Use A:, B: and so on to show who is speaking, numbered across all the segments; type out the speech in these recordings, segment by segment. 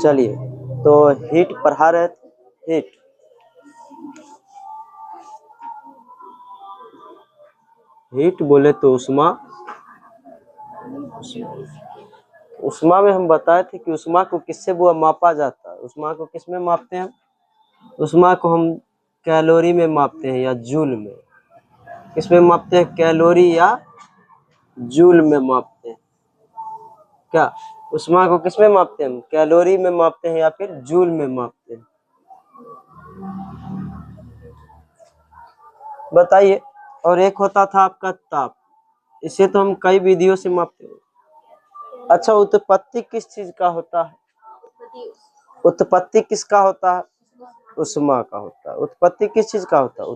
A: चलिए, तो हीट पढ़ा रहे थे। हीट बोले तो उष्मा। उष्मा में हम बताए थे कि उष्मा को किससे वो मापा जाता है। उष्मा को किस में मापते हैं? उष्मा को हम कैलोरी में मापते हैं या जूल में। किस में मापते हैं? कैलोरी या जूल में मापते हैं। क्या उष्मा को किस में मापते हैं? कैलोरी में मापते हैं या फिर जूल में मापते हैं? बताइए। और एक होता था आपका ताप, इसे तो हम कई विधियों से मापते हैं। अच्छा, उत्पत्ति किस चीज का होता है? उत्पत्ति किसका होता है? उष्मा का होता है। उत्पत्ति किस चीज का होता है?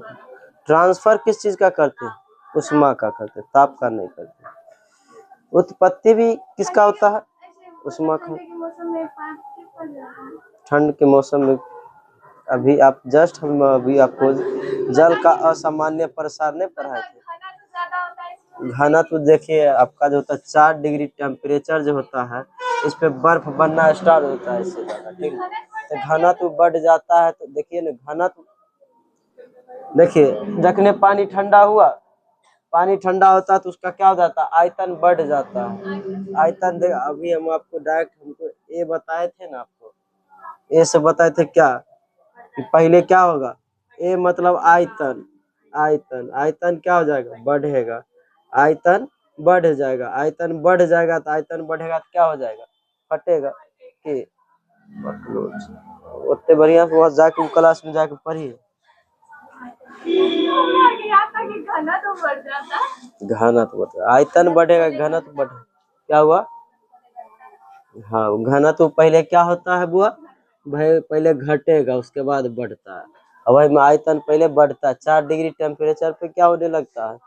A: ट्रांसफर किस चीज का करते हैं? उष्मा का करते हैं, ताप का नहीं करते। उत्पत्ति भी किसका होता है? उष्मा का। ठंड के मौसम में अभी आप जस्ट हम अभी आपको जल का असामान्य प्रसार नहीं पढ़ाए थे। घनत्व देखिए आपका जो होता है 4 डिग्री टेम्परेचर जो होता है, इस पे बर्फ बनना स्टार्ट होता है इससे ज्यादा, ठीक है। तो घनत्व बढ़ जाता है, तो देखिए ना घनत्व, देखिए जखने पानी ठंडा हुआ, पानी ठंडा होता है तो उसका क्या हो जाता है? आयतन बढ़ जाता है। आयतन अभी हम आपको डायरेक्ट हमको ए बताए थे ना, आपको ए से बताए थे क्या कि पहले क्या होगा? ए मतलब आयतन। आयतन आयतन क्या हो जाएगा? बढ़ेगा। आयतन बढ़ जाएगा। आयतन बढ़ जाएगा तो आयतन बढ़ेगा तो क्या हो जाएगा? फटेगा। कि उतने बढ़िया से वहां जाके क्लास में जाके पढ़िए। घनत्व बढ़ता, आयतन बढ़ेगा, घनत्व बढ़ेगा। क्या हुआ? हाँ, घनत्व पहले क्या होता है बुआ? भाई पहले घटेगा उसके बाद बढ़ता है। और भाई में आयतन पहले बढ़ता है, 4 डिग्री टेम्परेचर पे क्या होने लगता है?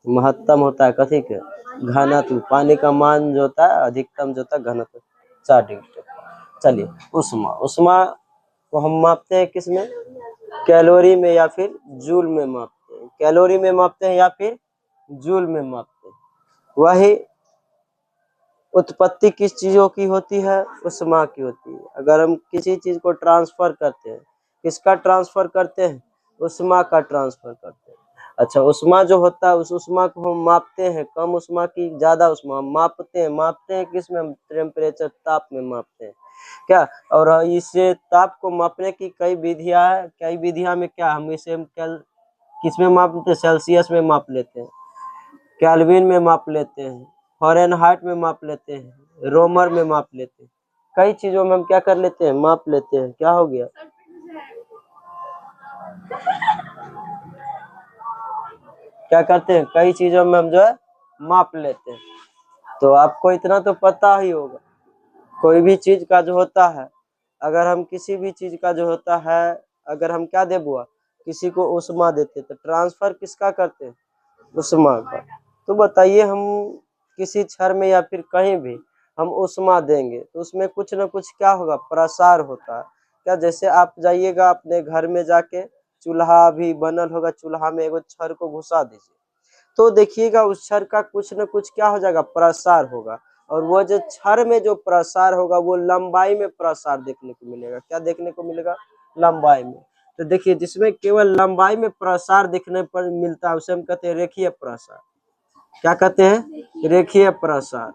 A: महत्तम होता है कथी के? घनत्व। पानी का मान जो होता है अधिकतम जो होता है घनत्व 4 डिग्री। चलिए, उष्मा। उष्मा को हम मापते हैं किस में? कैलोरी में या फिर जूल में मापते हैं। कैलोरी में मापते हैं या फिर जूल में मापते हैं। वही उत्पत्ति किस चीजों की होती है? उष्मा की होती है। अगर हम किसी चीज को ट्रांसफर करते हैं, किसका ट्रांसफर करते हैं? उष्मा का ट्रांसफर करते हैं। अच्छा, उष्मा जो होता है उस उष्मा को हम मापते हैं, कम उष्मा की ज्यादा उष्मा हम मापते हैं किस में? हम टेम्परेचर, ताप में मापते हैं। क्या? और इसे ताप को मापने की कई विधियां है। कई विधियां में क्या हम इसे किस में माप लेते हैं? सेल्सियस में माप लेते हैं, केल्विन में माप लेते हैं, फ़ारेनहाइट में माप लेते हैं, रोमर में माप लेते हैं। कई चीजों में हम क्या कर लेते हैं? माप लेते हैं। क्या हो गया? क्या करते हैं? कई चीजों में हम जो है माप लेते हैं। तो आपको इतना तो पता ही होगा, कोई भी चीज का जो होता है, अगर हम किसी भी चीज का जो होता है, अगर हम क्या दे बुआ? किसी को उष्मा देते तो ट्रांसफर किसका करते हैं? उष्मा का। तो बताइए, हम किसी क्षण में या फिर कहीं भी हम उष्मा देंगे तो उसमें कुछ ना कुछ क्या होगा? प्रसार होता है। क्या? जैसे आप जाइएगा अपने घर में जाके, चूल्हा भी बनल होगा, चूल्हा में एगो छड़ को घुसा दीजिए, तो देखिएगा उस छड़ का कुछ न कुछ क्या हो जाएगा? प्रसार होगा। और वो जो छड़ में जो प्रसार होगा वो लंबाई में प्रसार देखने को मिलेगा। क्या देखने को मिलेगा? लंबाई में। तो देखिए, जिसमें केवल लंबाई में प्रसार देखने पर मिलता है उसे हम कहते हैं रेखीय प्रसार। क्या कहते हैं? रेखीय प्रसार।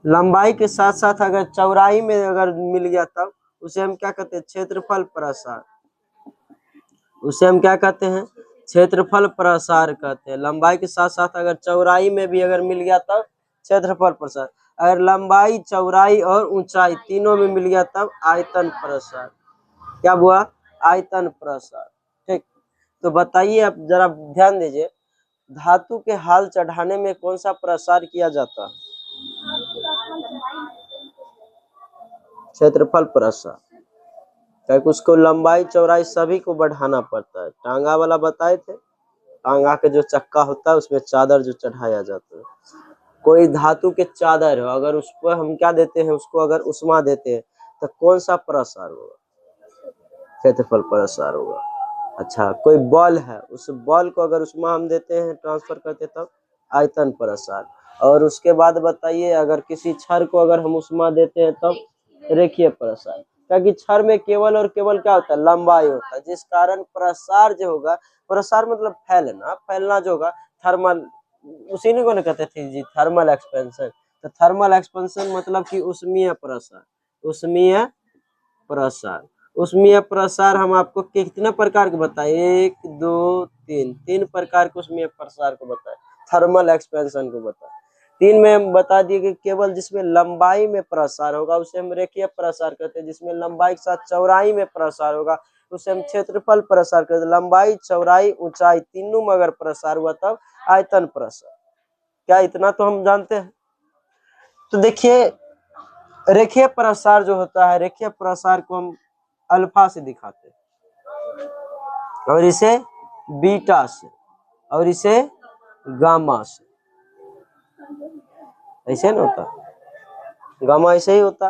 A: लंबाई के साथ साथ अगर चौड़ाई में अगर मिल गया तब उसे हम क्या कहते हैं? क्षेत्रफल प्रसार। उसे हम क्या कहते हैं? क्षेत्रफल प्रसार कहते हैं। लंबाई के साथ साथ अगर चौड़ाई में भी अगर मिल गया तब क्षेत्रफल प्रसार। अगर लंबाई, चौड़ाई और ऊंचाई तीनों में मिल गया तब आयतन प्रसार। क्या हुआ? आयतन प्रसार। ठीक। तो बताइए, आप जरा ध्यान दीजिए, धातु के हाल चढ़ाने में कौन सा प्रसार किया जाता है? क्षेत्रफल प्रसार। क्या? उसको लंबाई चौड़ाई सभी को बढ़ाना पड़ता है। टांगा वाला बताए थे, टांगा के जो चक्का होता है उसमें चादर जो चढ़ाया जाता है, कोई धातु के चादर हो, अगर उस पर हम क्या देते हैं? उसको अगर उष्मा देते हैं तो कौन सा प्रसार होगा? क्षेत्रफल प्रसार होगा। अच्छा, कोई बॉल है, उस बॉल को अगर उष्मा हम देते हैं, ट्रांसफर करते तब आयतन प्रसार। और उसके बाद बताइए, अगर किसी क्षर को अगर हम उष्मा देते हैं तब रेखीय प्रसार, क्योंकि क्षर में केवल और केवल क्या होता है, लंबाई होता है, जिस कारण प्रसार जो होगा, प्रसार मतलब फैलना, फैलना जो होगा थर्मल, उसी को ना कहते थे जी थर्मल एक्सपेंशन। तो थर्मल एक्सपेंशन मतलब कि उष्मीय प्रसार, उष्मीय प्रसार। उष्मीय प्रसार हम आपको कितने प्रकार के बताए, 1 2 3, 3 प्रकार के उष्मीय प्रसार को बताए, थर्मल एक्सपेंशन को बताए। 3 में हम बता दिए कि केवल जिसमें लंबाई में प्रसार होगा उसे हम रेखीय प्रसार कहते हैं, जिसमें लंबाई के साथ चौड़ाई में प्रसार होगा उसे हम क्षेत्रफल प्रसार कहते हैं। लंबाई, चौड़ाई, ऊंचाई तीनों में अगर प्रसार हुआ तब आयतन प्रसार। क्या इतना तो हम जानते हैं। तो देखिए, रेखीय प्रसार जो होता है, रेखीय प्रसार को हम अल्फा से दिखाते हैं, और इसे बीटा से, और इसे गामा से। ऐसे ना होता, गामा ऐसे ही होता।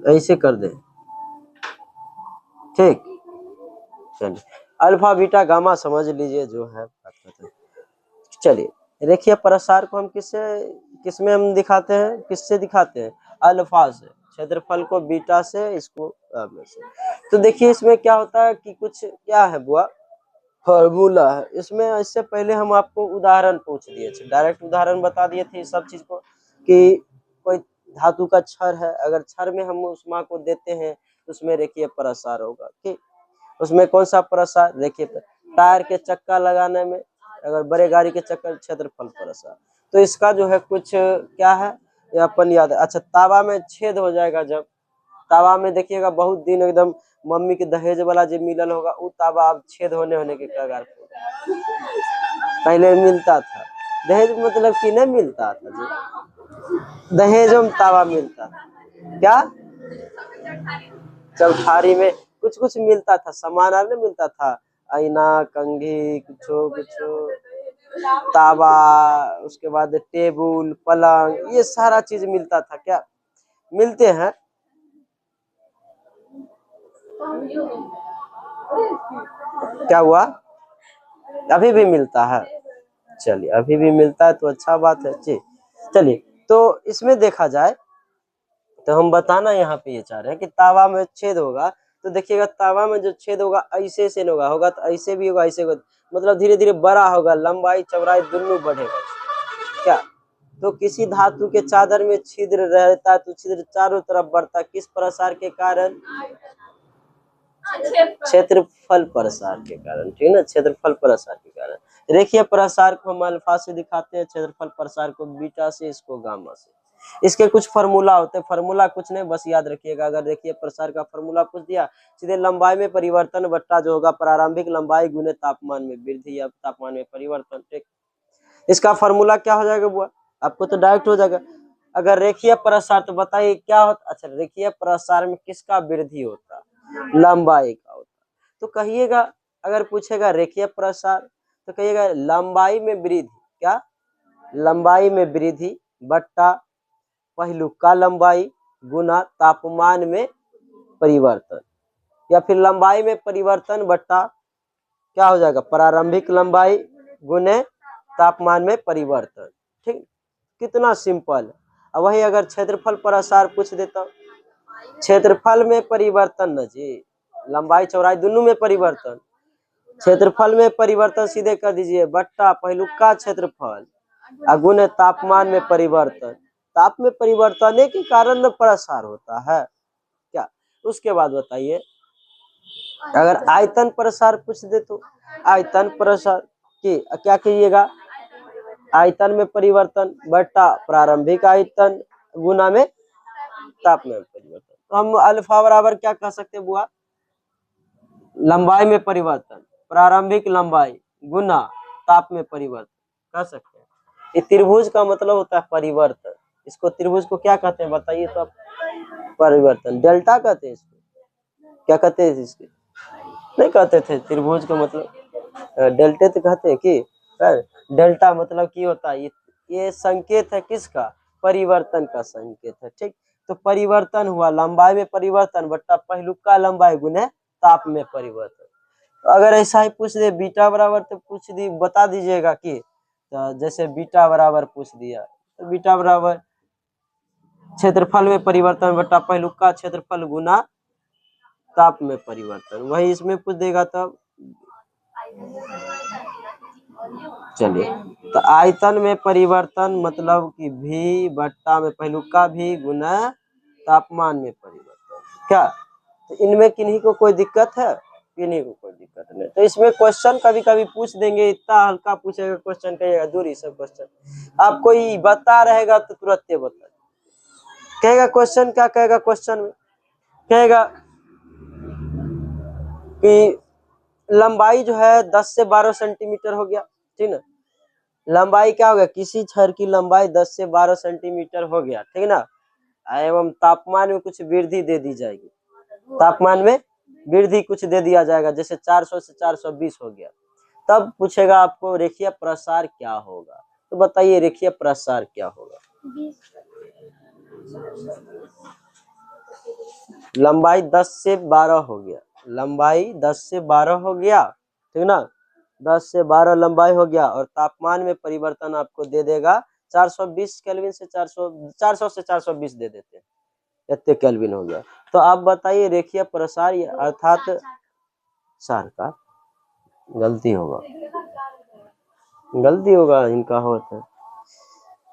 A: ऐसे कर दे, ठीक। चलिए, अल्फा बीटा गामा समझ लीजिए जो है। चलिए, रेखीय प्रसार को हम किसमें हम दिखाते हैं, किससे दिखाते हैं, अल्फा से, क्षेत्रफल को बीटा से, इसको गामा से। तो देखिए इसमें क्या होता है कि कुछ क्या है बुआ, फॉर्मूला है इसमें। इससे पहले हम आपको उदाहरण पूछ दिए थे, डायरेक्ट उदाहरण बता दिए थे सब चीज को, कि कोई धातु का क्षर है, अगर क्षर में हम उष्मा को देते हैं तो उसमें रेखीय प्रसार होगा, ठीक। उसमें कौन सा प्रसार, रेखीय। टायर के चक्का लगाने में, अगर बड़े गाड़ी के चक्कर, क्षेत्रफल प्रसार। तो इसका जो है कुछ क्या है, ये अपन याद है। अच्छा, तावा में छेद हो जाएगा, जब तावा में देखिएगा बहुत दिन एकदम मम्मी के दहेज वाला जो मिलल होगा, वो तावा अब छेद होने के कगार पर। पहले मिलता था दहेज, मतलब कि नहीं मिलता था जी, दहेज में तावा मिलता था, क्या चौठारी में कुछ कुछ मिलता था, सामान नहीं मिलता था, आईना, कंघी, कुछ तावा, उसके बाद टेबुल, पलंग, ये सारा चीज मिलता था। क्या मिलते हैं, क्या हुआ, अभी भी मिलता है। चलिए, अभी भी मिलता है तो अच्छा बात है जी। चलिए, तो इसमें देखा जाए तो हम बताना यहाँ पे ये चाह रहे हैं कि तावा में छेद होगा, तो देखिएगा तावा में जो छेद होगा ऐसे से होगा, होगा तो ऐसे भी होगा, ऐसे होगा, मतलब धीरे धीरे बड़ा होगा, लंबाई चौड़ाई दोनों बढ़ेगा। क्या, तो किसी धातु के चादर में छिद्र रहता है तो छिद्र चारों तरफ बढ़ता, किस प्रसार के कारण, क्षेत्रफल प्रसार के कारण, ठीक है ना, क्षेत्रफल प्रसार के कारण। रेखीय प्रसार को हम अल्फा से दिखाते हैं, क्षेत्रफल प्रसार को बीटा से, इसको गामा से। इसके कुछ फार्मूला होते हैं, फार्मूला कुछ नहीं, बस याद रखिएगा। अगर रेखीय प्रसार का फार्मूला पूछ दिया, सीधे लंबाई में परिवर्तन बट्टा जो होगा प्रारंभिक लंबाई गुने तापमान में वृद्धि या तापमान में परिवर्तन, ठीक। इसका फार्मूला क्या हो जाएगा बुआ, आपको तो डायरेक्ट हो जाएगा। अगर रेखीय प्रसार, तो बताइए क्या होता, अच्छा रेखीय प्रसार में किसका वृद्धि होता, लंबाई का होता। तो कहिएगा, अगर पूछेगा रेखीय प्रसार तो कहिएगा लंबाई में वृद्धि, क्या, लंबाई में वृद्धि बट्टा पहिलुका लंबाई गुना तापमान में परिवर्तन, या फिर लंबाई में परिवर्तन बट्टा क्या हो जाएगा, प्रारंभिक लंबाई गुने तापमान में परिवर्तन, ठीक। कितना सिंपल है। अब वही अगर क्षेत्रफल प्रसार पूछ देता, क्षेत्रफल में परिवर्तन न जी, लंबाई चौड़ाई दोनों में परिवर्तन, क्षेत्रफल में परिवर्तन सीधे कर दीजिए बट्टा पहिलुका क्षेत्रफल गुने तापमान में परिवर्तन। ताप में परिवर्तन के कारण प्रसार होता है, क्या। उसके बाद बताइए, अगर आयतन प्रसार पूछ दे तो आयतन प्रसार की क्या कीजिएगा, आयतन में परिवर्तन बट्टा प्रारंभिक आयतन गुना में ताप में परिवर्तन। तो हम अल्फा बराबर क्या कह सकते हैं बुआ, लंबाई में परिवर्तन प्रारंभिक लंबाई गुना ताप में परिवर्तन कह सकते हैं। ये त्रिभुज का मतलब होता है परिवर्तन, इसको त्रिभुज को क्या कहते हैं बताइए तो आप, परिवर्तन, डेल्टा कहते हैं इसको, क्या कहते हैं इसके, नहीं कहते थे त्रिभुज का मतलब डेल्टे तो कहते हैं कि डेल्टा मतलब की होता है, ये संकेत है किसका, परिवर्तन का संकेत है, ठीक। तो परिवर्तन हुआ, लंबाई में परिवर्तन बट्टा पहिलुका लंबाई गुने ताप में परिवर्तन। तो अगर ऐसा ही पूछ दे बीटा बराबर, तो पूछ दी बता दीजिएगा कि, तो जैसे बीटा बराबर पूछ दिया तो बीटा बराबर क्षेत्रफल में परिवर्तन बटा पहलुका क्षेत्रफल गुना ताप में परिवर्तन, वही इसमें पूछ देगा तब। चलिए, तो आयतन में परिवर्तन मतलब कि भी बट्टा में पहलुका भी गुना तापमान में परिवर्तन। क्या तो इनमें किन्हीं को कोई दिक्कत है? किन्हीं को कोई दिक्कत नहीं। तो इसमें क्वेश्चन कभी कभी पूछ देंगे, इतना हल्का पूछेगा क्वेश्चन, कहिएगा दूरी सब क्वेश्चन। आप कोई बता रहेगा तो तुरंत बता कहेगा क्वेश्चन, क्या कहेगा क्वेश्चन में, कहेगा कि लंबाई जो है 10 से 12 सेंटीमीटर हो गया, ठीक ना। लंबाई क्या हो गया, किसी छड़ की लंबाई 10 से 12 सेंटीमीटर हो गया, ठीक ना। एवं तापमान में कुछ वृद्धि दे दी जाएगी, तापमान में वृद्धि कुछ दे दिया जाएगा, जैसे 400 से 420 हो गया। तब पूछेगा आपको रेखीय प्रसार क्या होगा। तो बताइए रेखीय प्रसार क्या होगा। लंबाई 10 से 12 हो गया, लंबाई 10 से 12 हो गया, ठीक ना। 10 से 12 लंबाई हो गया और तापमान में परिवर्तन आपको दे देगा 420 केल्विन से 400 से 420 दे देते हैं, इतने केल्विन हो गया। तो आप बताइए रेखीय प्रसार अर्थात सार का गलती होगा, गलती होगा इनका होता है।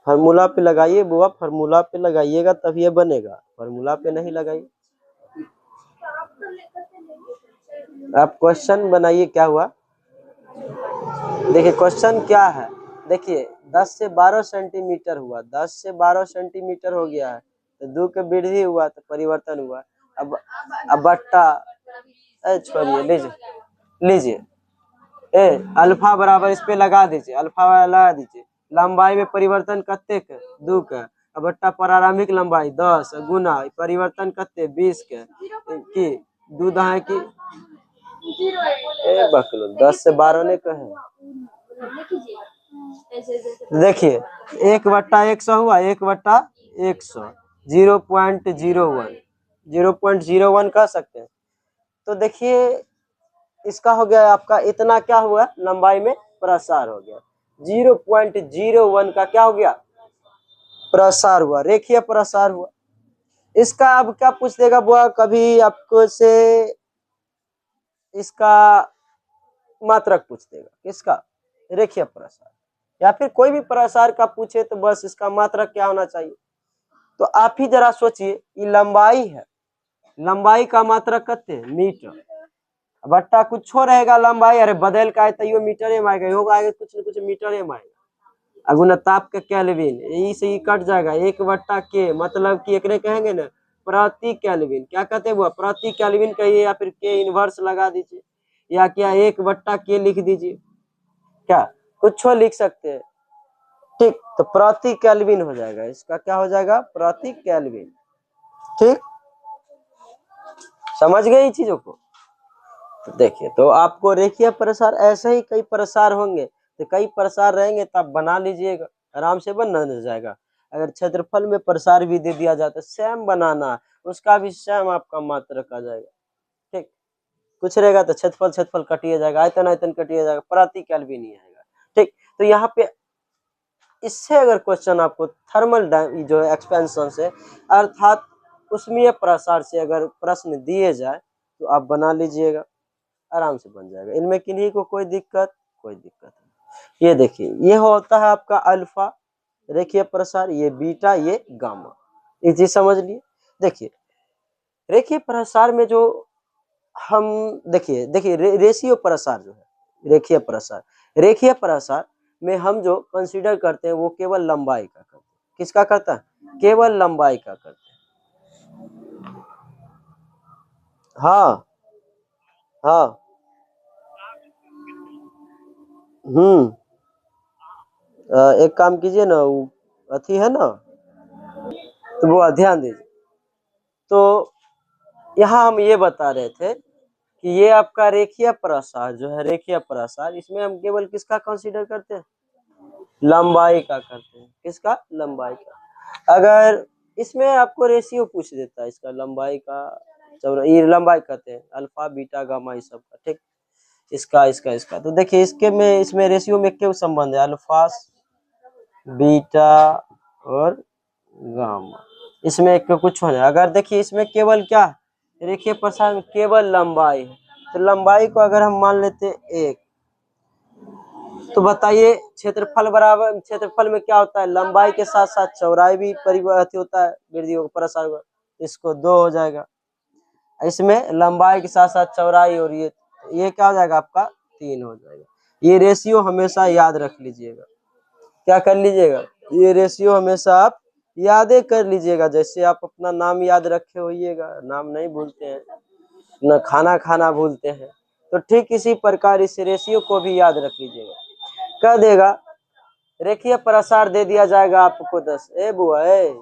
A: फार्मूला पे लगाइए बुआ, फार्मूला पे लगाइएगा तब ये बनेगा, फार्मूला पे नहीं लगाइए। आप क्वेश्चन बनाइए क्या हुआ। देखिए क्वेश्चन क्या है, देखिए 10 से 12 सेंटीमीटर हुआ, 10 से 12 सेंटीमीटर हो गया है, तो 2 के वृद्धि हुआ तो परिवर्तन हुआ। अब बट्टा छोड़िए, लीजिए लीजिए अल्फा बराबर इस पे लगा दीजिए, अल्फा लगा दीजिए। लंबाई में परिवर्तन कत्ते के 2 के, अब बट्टा प्रारंभिक लंबाई 10 गुना परिवर्तन कत्ते 20 के की 2 दहाई की बकलो 10 से 12 ने कहे। देखिए 1/100 हुआ, 1/100 0.01 0.01 कह सकते हैं। तो देखिए इसका हो गया आपका इतना, क्या हुआ लंबाई में प्रसार हो गया, 0.01 का क्या हो गया प्रसार हुआ, रेखीय प्रसार हुआ। इसका अब क्या पूछ देगा बुआ, कभी आपको से इसका मात्रक पूछ देगा, किसका रेखीय प्रसार, या फिर कोई भी प्रसार का पूछे तो बस इसका मात्रक क्या होना चाहिए। तो आप ही जरा सोचिए, ये लंबाई है, लंबाई का मात्रक कते मीटर, बट्टा कुछ रहेगा लंबाई, अरे बदल का तैयो मीटर में आएगा, होगा आएगा कुछ न कुछ मीटर में आएगा। अगुना ताप का केल्विन, यही से ही कट जाएगा 1/के, मतलब कि एकरे कहेंगे ना प्रति केल्विन, क्या कहते हैं वो प्रति केल्विन कहिए, या फिर के इनवर्स लगा दीजिए, या क्या 1/के लिख दीजिए, क्या कुछ लिख सकते हैं, ठीक। तो प्रति केल्विन हो जाएगा, इसका क्या हो जाएगा प्रति केल्विन, ठीक। समझ गए चीजों को। तो देखिए, तो आपको रेखीय प्रसार ऐसे ही कई प्रसार होंगे, तो कई प्रसार रहेंगे तब बना लीजिएगा, आराम से बन जाएगा। अगर क्षेत्रफल में प्रसार भी दे दिया जाता है सेम बनाना, उसका भी सेम आपका मात्रक आ जाएगा, ठीक। कुछ रहेगा तो क्षेत्रफल कटिए जाएगा, आयतन कटिए जाएगा, प्रति केल्विन नहीं आएगा, ठीक। तो यहाँ पे इससे अगर क्वेश्चन आपको थर्मल जो है एक्सपेंशन से अर्थात उष्मीय प्रसार से अगर प्रश्न दिए जाए तो आप बना लीजिएगा, आराम से बन जाएगा। इनमें किन्हीं को कोई दिक्कत नहीं। ये देखिए ये होता है आपका अल्फा रेखीय प्रसार, ये बीटा, ये गामा, ये चीज समझ लिए। देखिए रेखीय प्रसार में जो हम देखिए रेशियो प्रसार जो है रेखीय प्रसार में हम जो कंसीडर करते हैं वो केवल लंबाई का करते हैं। किसका करता है? केवल लंबाई का करते हैं। हाँ हाँ एक काम कीजिए ना, वो अथी है ना, तो वो ध्यान दीजिए। तो यहाँ हम ये बता रहे थे कि ये आपका रेखीय प्रसार जो है, रेखीय प्रसार, इसमें हम केवल किसका कंसीडर करते हैं? लंबाई का करते हैं। किसका? लंबाई का। अगर इसमें आपको रेशियो पूछ देता है इसका लंबाई का ये लंबाई कहते हैं, अल्फा बीटा गामा ये सब का, ठीक। इसका तो देखिए इसमें रेशियो में क्या संबंध है, अल्फा बीटा और गामा, इसमें एक कुछ होना है। अगर देखिए इसमें केवल क्या रेखीय प्रसार में केवल लंबाई है, तो लंबाई को अगर हम मान लेते एक, तो बताइए क्षेत्रफल बराबर, क्षेत्रफल में क्या होता है, लंबाई के साथ साथ चौड़ाई भी परिवर्तित होता है, वृद्धि प्रसार, इसको 2 हो जाएगा। इसमें लंबाई के साथ साथ चौड़ाई और ये क्या हो जाएगा आपका 3 हो जाएगा। ये रेशियो हमेशा याद रख लीजिएगा, क्या कर लीजिएगा, ये रेशियो हमेशा आप यादें कर लीजिएगा। जैसे आप अपना नाम याद रखे होइएगा, नाम नहीं भूलते हैं, न खाना खाना भूलते हैं, तो ठीक इसी प्रकार इस रेशियो को भी याद रख लीजिएगा। कह देगा रेखीय प्रसार दे दिया जाएगा आपको 10, ए बुआ ए,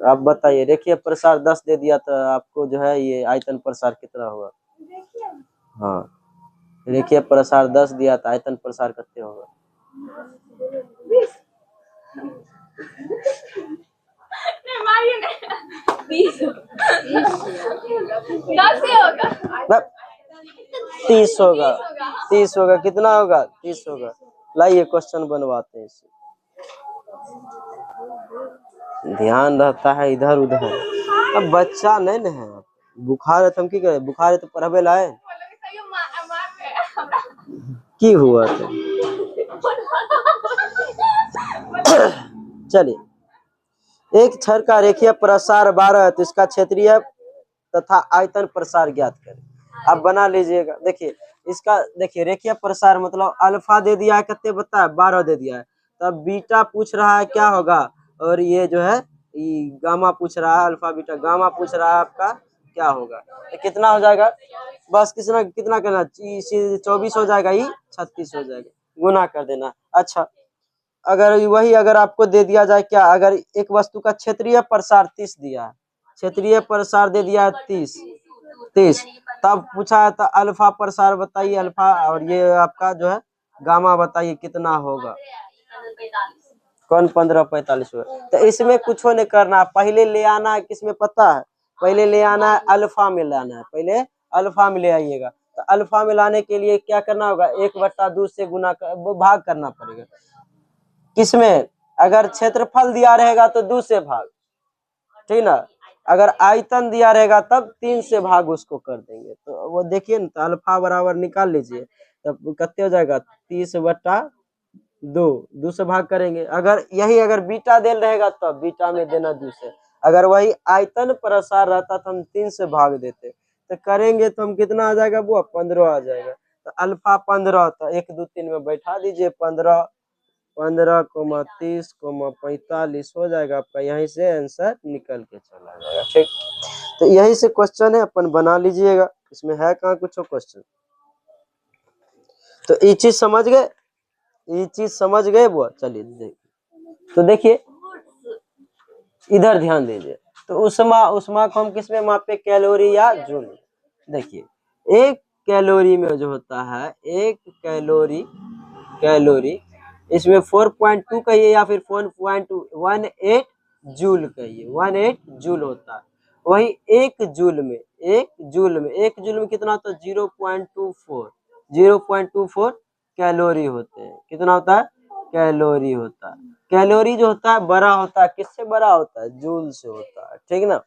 A: आप बताइए रेखीय प्रसार 10 दे दिया तो आपको जो है ये आयतन प्रसार कितना होगा। हाँ, रेखीय प्रसार 10 दिया तो आयतन प्रसार कितने होगा। होगा 30 होगा, 30 होगा, कितना होगा 30 होगा। लाइए क्वेश्चन बनवाते हैं इससे, ध्यान रहता है इधर उधर। अब बच्चा नहीं ना है, बुखार है तो हम की करे, बुखार है तो पढ़ावे लाए की हुआ तो चलिए, एक छड़ का रेखीय प्रसार 12 है तो इसका क्षेत्रीय तथा आयतन प्रसार ज्ञात करें। आप बना लीजिएगा। देखिए इसका, देखिए रेखीय प्रसार मतलब अल्फा दे दिया है, कितने बता है 12 दे दिया है, तब बीटा पूछ रहा है क्या होगा, और ये जो है गामा पूछ रहा है, अल्फा बीटा गामा पूछ रहा है आपका क्या होगा, तो कितना हो जाएगा, बस कितना करना, 24 हो जाएगा, ये 36 हो जाएगा, गुना कर देना। अच्छा अगर वही अगर आपको दे दिया जाए क्या, अगर एक वस्तु का क्षेत्रीय प्रसार 30 दिया है, क्षेत्रीय प्रसार दे दिया है 30, तब पूछा है तो अल्फा प्रसार बताइए, अल्फा और ये आपका जो है गामा बताइए कितना होगा, कौन 15-45 होगा। तो इसमें कुछ नहीं करना, पहले ले आना है किसमें पता है, पहले ले आना है अल्फा में लाना है, पहले अल्फा में ले आइएगा। तो अल्फा में लाने के लिए क्या करना होगा, 1/2 से गुना भाग करना पड़ेगा, किसमें, अगर क्षेत्रफल दिया रहेगा तो 2 से भाग, ठीक ना, अगर आयतन दिया रहेगा तब 3 से भाग उसको कर देंगे। तो वो देखिए ना, तो अल्फा बराबर निकाल लीजिए, तब कितने हो जाएगा 30/2 से भाग करेंगे। अगर यही अगर बीटा दे रहेगा तो बीटा में देना 2 से, अगर वही आयतन प्रसार रहता तो हम 3 से भाग देते, तो करेंगे तो हम कितना आ जाएगा वो 15 आ जाएगा। तो अल्फा 15, तो 1 2 3 में बैठा दीजिए, 15,30,45 हो जाएगा आपका, यहीं से आंसर निकल के चला जाएगा, ठीक। तो यही से क्वेश्चन है, अपन बना लीजिएगा, इसमें है कहाँ कुछ क्वेश्चन। तो ये चीज समझ गए, ये चीज समझ गए वो, चलिए तो देखिए इधर ध्यान दीजिए। तो उष्मा को हम किसमें मापे, कैलोरी या जूल। देखिए एक कैलोरी में जो होता है, एक कैलोरी इसमें 4.2 कहिए या फिर 4.18 जूल कहिए, 18 जूल होता है। वही एक जूल में कितना होता है, 0.24 कैलोरी होते हैं। कितना होता है, कैलोरी होता है। कैलोरी जो होता है बड़ा होता है, किससे बड़ा होता है, जूल से होता है, ठीक ना।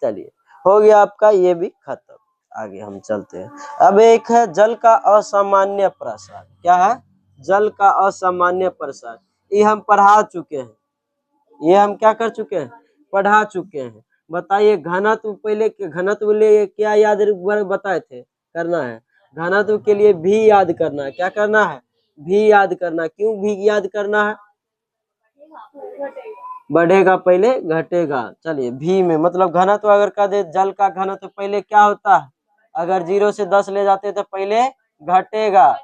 A: चलिए हो गया आपका ये भी खत्म, आगे हम चलते हैं। अब एक है जल का असामान्य प्रसार। क्या है, जल का असामान्य प्रसार, ये हम पढ़ा चुके हैं, ये हम क्या कर चुके हैं, पढ़ा चुके हैं। बताइए घनत्व, पहले घनत्व लिए क्या याद बताए थे, करना है घनत्व के लिए भी याद करना है, क्या करना है, भी याद करना है। क्यों भी याद करना है, बढ़ेगा पहले घटेगा। चलिए भी में मतलब घनत्व अगर कह दे, जल का घनत्व पहले क्या होता है, अगर 0 से 10 ले जाते तो पहले घटेगा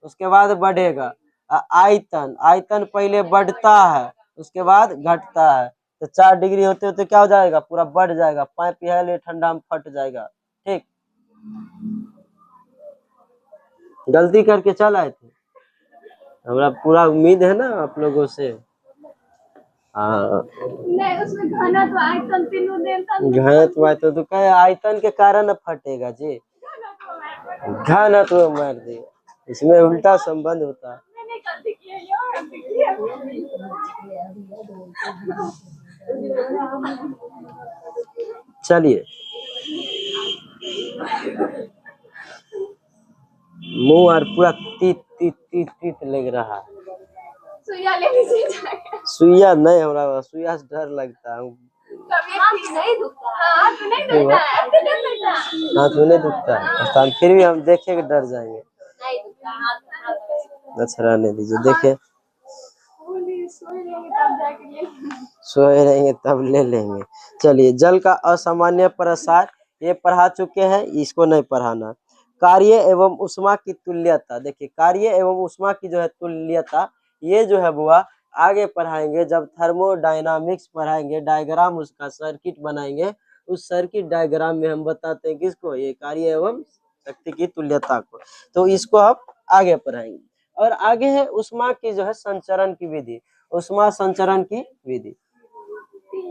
A: उसके बाद बढ़ेगा। आयतन पहले बढ़ता है उसके बाद घटता है। तो 4 डिग्री होते होते क्या हो जाएगा, पूरा बढ़ जाएगा, पाइप पिघल ठंडा में फट जाएगा, ठीक। गलती करके चल आए थे, हमरा पूरा उम्मीद है ना आप लोगों से, हाँ
B: नहीं उसमें घनत्व आयतन तीनों देता
A: घनत्व आयतन तो कहे आयतन के कारण फटेगा जी, घनत्व मार दिया, इसमें उल्टा संबंध होता है।
B: मैंने गलती की है यार, गलती की है।
A: चलिए मुंह और पूरा तीत तीत तीत तीत लग रहा है।
B: सुइया ले लीजिए।
A: सुइया नहीं, हमरा सुइया से डर लगता है।
B: हाथ नहीं दुखता, हाथ नहीं दुखता है, ऐसे कर सकता है।
A: हाथ में नहीं दुखता है, तो हम फिर भी हम देखे के डर जाएंगे।
B: नहीं दुखता हाथ।
A: अच्छा रहने दीजिए, देखे
B: सोए रहेंगे तब
A: सोए रहेंगे तब
B: जाके
A: ले लेंगे। चलिए जल का असामान्य प्रसार ये पढ़ा चुके हैं, इसको नहीं पढ़ाना। कार्य एवं उष्मा की तुल्यता, देखिए कार्य एवं उष्मा की जो है तुल्यता, ये जो है बुआ आगे पढ़ाएंगे जब थर्मोडायनामिक्स पढ़ाएंगे, डायग्राम उसका सर्किट बनाएंगे, उस सर्किट डायग्राम में हम बताते हैं किसको, ये कार्य एवं शक्ति की तुल्यता को, तो इसको हम आगे पढ़ाएंगे। और आगे है उष्मा की जो है संचरण की विधि, उष्मा संचरण की विधि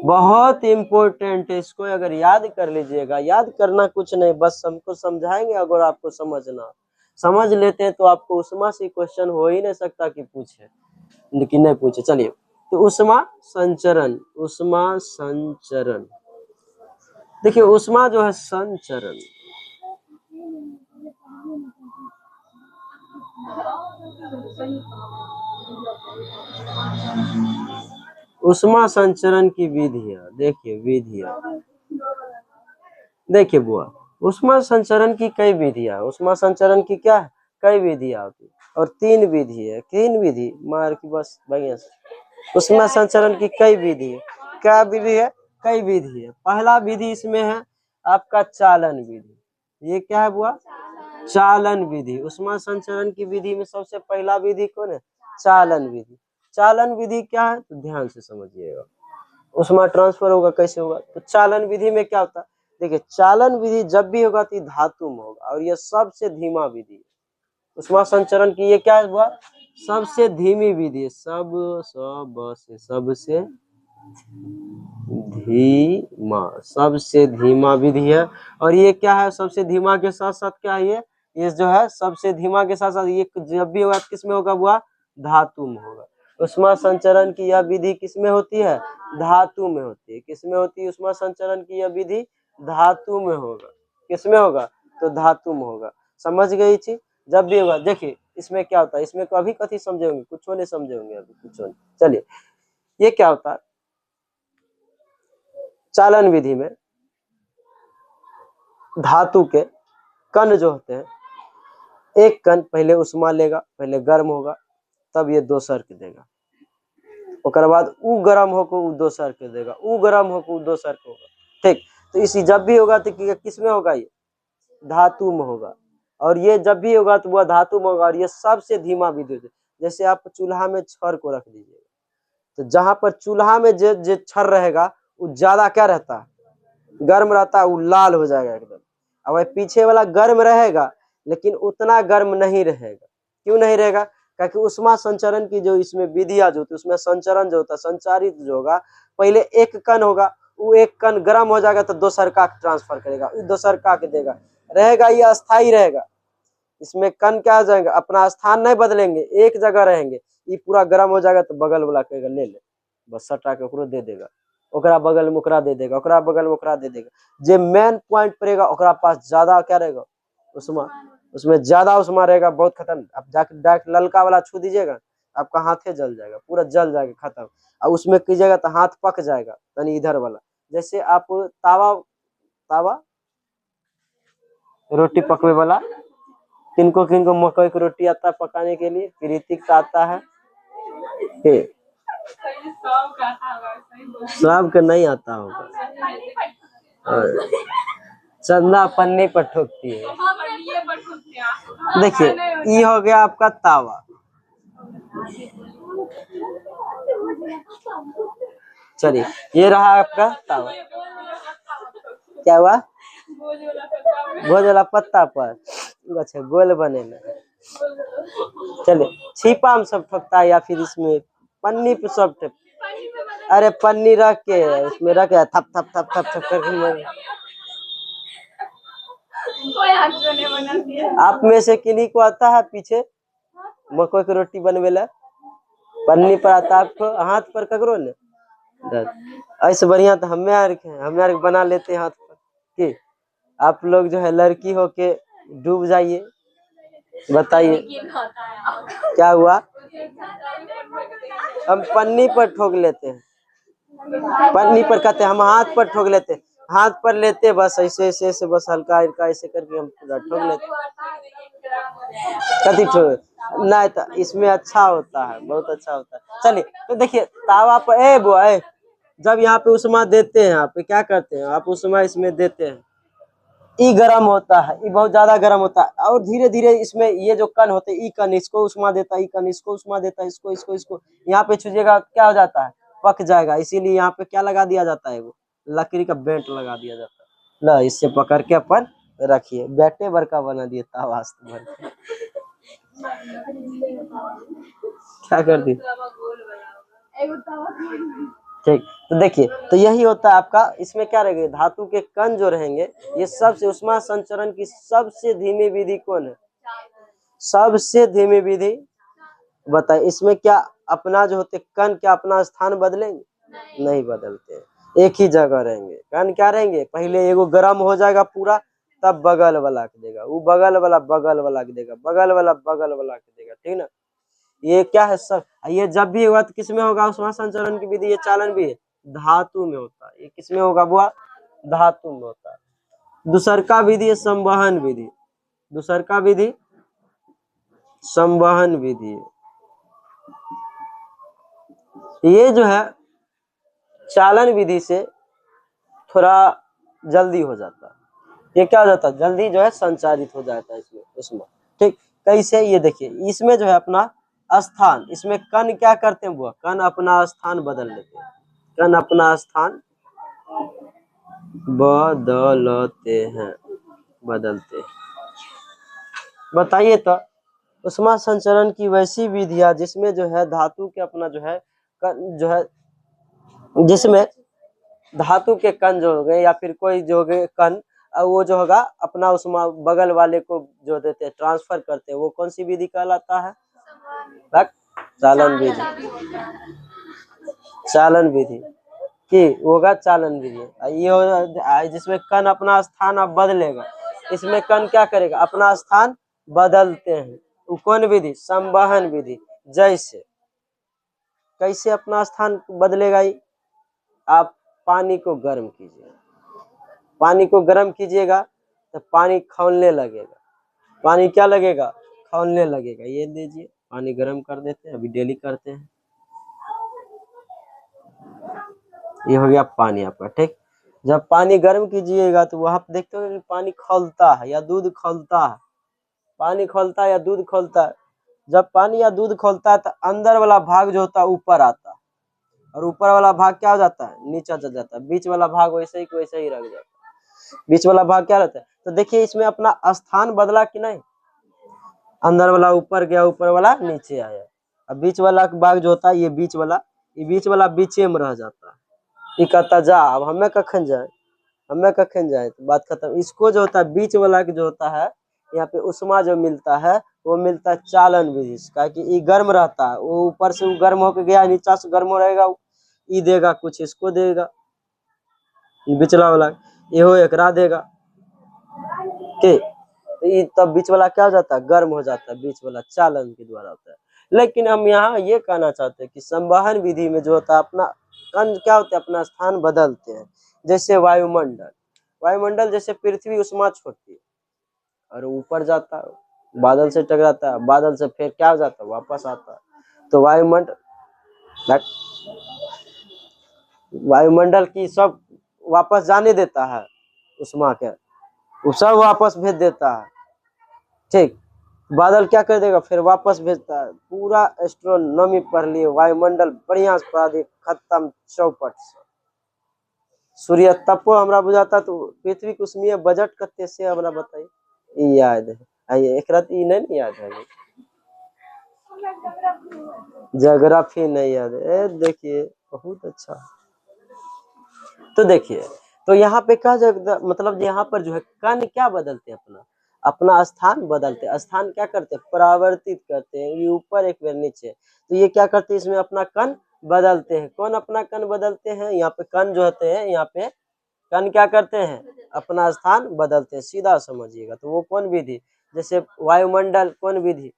A: बहुत इम्पोर्टेंट है, इसको अगर याद कर लीजिएगा, याद करना कुछ नहीं, बस हमको समझाएंगे, अगर आपको समझना समझ लेते हैं तो आपको उष्मा से क्वेश्चन हो ही नहीं सकता कि पूछे, लेकिन नहीं पूछे। चलिए तो उष्मा संचरण, उष्मा संचरण, देखिए उष्मा जो है संचरण, उष्मा संचरण की विधियां, देखिए विधियां, देखिए बुआ उष्मा संचरण की कई विधियां, उष्मा संचरण की क्या है, कई विधियां होती, और तीन विधि है, तीन विधि मार की बस बढ़िया से। उष्मा संचरण की कई विधि है, क्या विधि है, कई विधि है। पहला विधि इसमें है आपका चालन विधि, ये क्या है बुआ, चालन विधि। उष्मा संचरण की विधि में सबसे पहला विधि कौन है, चालन विधि। चालन विधि क्या है, तो ध्यान से समझिएगा, उष्मा ट्रांसफर होगा कैसे होगा, तो चालन विधि में क्या होता है, देखिए चालन विधि जब भी होगा तो धातु में होगा, और यह सबसे धीमा विधि है। उष्मा संचरण की ये क्या हुआ, सबसे धीमी विधि है, सबसे धीमा, सबसे धीमा विधि है। और ये क्या है, सबसे धीमा के साथ साथ क्या है, ये जो है सबसे धीमा के साथ साथ ये जब भी होगा किस में होगा बुआ, धातु में होगा। उष्मा संचरण की यह विधि किस में होती है, धातु में होती है। किस में होती है उष्मा संचरण की यह विधि, धातु में होगा। किस में होगा, तो धातु में होगा। समझ गई चीज, जब भी होगा। देखिए इसमें क्या होता है, इसमें अभी कथी समझे होंगे, कुछ नहीं समझे होंगे अभी, कुछ नहीं। चलिए ये क्या होता है, चालन विधि में धातु के कण जो होते हैं, एक कण पहले उष्मा लेगा, पहले गर्म होगा, तब ये दोसर के देगा, ओकर बाद उ गर्म होकर उ दोसर के देगा, उ गर्म होकर उ दोसर के होगा। ठीक, तो इसी जब भी होगा तो किस में होगा, ये धातु में होगा। और ये जब भी होगा तो वह धातु में होगा, और ये सबसे धीमा विद्युत है। जैसे आप चूल्हा में छड़ को रख दीजिएगा, तो जहां पर चूल्हा में जो छड़ रहेगा वो ज्यादा क्या रहता है, गर्म रहता है, वो लाल हो जाएगा एकदम। और पीछे वाला गर्म रहेगा लेकिन उतना गर्म नहीं रहेगा। क्यों नहीं रहेगा, क्योंकि उष्मा संचरण की जो इसमें विधियां जो होती है, उसमें संचरण जो होता है, संचारित जो होगा, पहले एक कण होगा, वो एक कण गर्म हो जाएगा तो दोसर का ट्रांसफर करेगा, वो दोसर का के देगा, रहेगा, ये अस्थाई रहेगा। इसमें कण क्या हो जाएगा, अपना स्थान नहीं बदलेंगे, एक जगह रहेंगे। ये पूरा गर्म हो जाएगा तो बगल वाला कहेगा ले ले, बस सटा के ओकरो दे देगा, ओकरा बगल में ओकरा दे देगा, ओकरा बगल में ओकरा दे देगा। जे मेन पॉइंट पड़ेगा ओकरा पास ज्यादा क्या रहेगा, उष्मा, उसमें ज्यादा उष्मा रहेगा, बहुत खतरनाक। आप जाके डायरेक्ट ललका वाला छू दीजिएगा, आपका हाथे जल जाएगा, पूरा जल जाएगा, खत्म। और उसमें कीजिएगा तो हाथ पक जाएगा, यानी इधर वाला। जैसे आप तावा, तावा रोटी पकवे वाला, किनको किनको मकई की रोटी आता है पकाने के लिए, प्रीतिक आता है, सबका नहीं आता होगा, चंदा पन्नी पर ठोकती है। देखिए ये हो गया आपका तावा। चलिए ये रहा आपका तावा, क्या हुआ, भोज वाला पत्ता पर, अच्छा गोल बनेला। चलिए छिपा में सब ठोकता है, या फिर इसमें पन्नी पे सब ठोकता, अरे पन्नी रख के उसमें रख के थप थप थप थप थप करके मार।
B: कोई हाथ से नहीं बनाती है।
A: आप में से किन्हीं को आता है पीछे मकई की रोटी बनवे ला? पन्नी पर आता आपको, हाथ पर ककरो ने? ऐसे बढ़िया तो हमें आर बना लेते हैं हाथ पर कि आप लोग जो है लड़की हो के डूब जाइए। बताइए क्या हुआ? हम पन्नी पर ठोक लेते हैं, पन्नी पर कहते हैं, हम हाथ पर ठोक लेते हैं, हाथ पर लेते बस ऐसे ऐसे ऐसे बस हल्का हल्का ऐसे करके हम पूरा ठोक लेते कथी ठोक नहीं। तो इसमें अच्छा होता है, बहुत अच्छा होता है। चलिए तो देखिए तावा पर ए बुआ ए, जब यहाँ पे उष्मा देते हैं आप क्या करते हैं, आप उष्मा इसमें देते हैं, ई गर्म होता है, ई बहुत ज्यादा गर्म होता है और धीरे धीरे इसमें ये जो कण होते हैं, ई कण इसको उष्मा देता है, ई कण इसको उष्मा देता है, इसको इसको इसको यहाँ पे छुझेगा क्या हो जाता है, पक जाएगा। इसीलिए यहाँ पे क्या लगा दिया जाता है, वो लकड़ी का बेंट लगा दिया जाता है। ला इससे पकड़ के अपन रखिए, बैटे भर का बना दिए तावा भर के। क्या कर दी? ठीक, तो देखिए तो यही होता है आपका। इसमें क्या रहेगा, धातु के कण जो रहेंगे ये सबसे उष्मा संचरण की सबसे धीमी विधि कौन है? सबसे धीमी विधि बताइए। इसमें क्या अपना जो होते कण क्या अपना स्थान बदलेंगे? नहीं बदलते, एक ही जगह रहेंगे। कण क्या रहेंगे, पहले एगो गर्म हो जाएगा पूरा, तब बगल वाला के देगा, वो बगल वाला के देगा, बगल वाला के देगा, ठीक ना। ये क्या है सब, ये जब भी होगा तो किस में होगा उष्मा संचरण की विधि, ये चालन भी है धातु में होता है। ये किस में होगा बुआ? धातु में होता है। दूसरका विधि है संवहन विधि, दूसरका विधि संवहन विधि है। ये जो है चालन विधि से थोड़ा जल्दी हो जाता है, ये क्या हो जाता है जल्दी जो है संचारित हो जाता है इसमें उष्मा। ठीक, कैसे, ये देखिए इसमें जो है अपना स्थान, इसमें कण क्या करते हैं बुआ, कण अपना स्थान बदल लेते हैं, कण अपना स्थान बदलते हैं, बदलते हैं। बताइए तो उष्मा संचरण की वैसी विधियां जिसमें जो है धातु के अपना जो है जो है, जिसमें धातु के कण जो हो गए या फिर कोई जो हो गए कण, वो जो होगा अपना उष्मा बगल वाले को जो देते हैं ट्रांसफर करते हैं, वो कौन सी विधि कहलाता है? चालन विधि, चालन विधि की होगा चालन विधि। ये जिसमें कण अपना स्थान अब बदलेगा, इसमें कण क्या करेगा अपना स्थान बदलते हैं, वो कौन विधि? संवहन विधि। जैसे कैसे अपना स्थान बदलेगा, आप पानी को गर्म कीजिए, पानी को गर्म कीजिएगा तो पानी खौलने लगेगा, पानी क्या लगेगा? खौलने लगेगा। ये लीजिए पानी गर्म कर देते हैं, अभी डेली करते हैं। ये हो गया पानी आपका, ठीक। जब पानी गर्म कीजिएगा तो वहां पे देखते हो कि पानी खौलता है या दूध खौलता है, पानी खौलता है या दूध खौलता है। जब पानी या दूध खौलता है तो अंदर वाला भाग जो होता है ऊपर आता है और ऊपर वाला भाग क्या हो जाता है? नीचे चल जाता है। बीच वाला भाग वैसे ही रह जाता है। बीच वाला भाग क्या रहता है? तो देखिए इसमें अपना स्थान बदला कि नहीं, अंदर वाला ऊपर गया, ऊपर वाला नीचे आया। अब बीच वाला भाग जो होता है ये बीच वाला बीचे में रह जाता है। ये कहता जा अब हमें कखन जाए, तो बात खत्म। इसको जो होता है बीच वाला जो होता है यहाँ पे उष्मा जो मिलता है वो मिलता है चालन विधि से, कि ये गर्म रहता है, वो ऊपर से वो गर्म होके गया, नीचा से गर्म हो रहेगा, ये देगा कुछ इसको देगा, बिचला वाला ये एकरा देगा के, तो ये तब बीच वाला क्या हो जाता है? गर्म हो जाता है, बीच वाला चालन के द्वारा होता है। लेकिन हम यहाँ ये कहना चाहते हैं कि संवहन विधि में जो होता है अपना कण क्या होता है? अपना स्थान बदलते हैं। जैसे वायुमंडल जैसे पृथ्वी उष्मा छोड़ती है और ऊपर जाता है, बादल से टकराता है, बादल से फिर क्या हो जाता है? वापस आता है। तो वायुमंडल की सब वापस जाने देता है उष्मा के, वो सब वापस भेज देता है, ठीक। बादल क्या कर देगा? फिर वापस भेजता है। पूरा एस्ट्रोनॉमी पढ़ लिए, वायुमंडल बढ़िया से पढ़ा दिए, खत्म चौपट से। सूर्य तपो हमरा बुझाता तो पृथ्वी के उसमें बजट कते से हमरा बताइए, याद है आइए एक रात नहीं याद है, ज्योग्राफी नहीं याद है। देखिए बहुत अच्छा। तो देखिए, तो यहाँ पे क्या मतलब यहाँ पर जो है कण क्या बदलते हैं, अपना अपना स्थान बदलते हैं। स्थान क्या करते हैं, परावर्तित करते हैं, ये ऊपर एक बार नीचे, तो ये क्या करते हैं, इसमें अपना कण बदलते हैं। कौन अपना कण बदलते हैं, यहाँ पे कण जो होते हैं, यहाँ पे कण क्या करते हैं, अपना स्थान बदलते हैं, सीधा समझिएगा। तो वो कौन विधि, जैसे वायुमंडल, कौन विधि,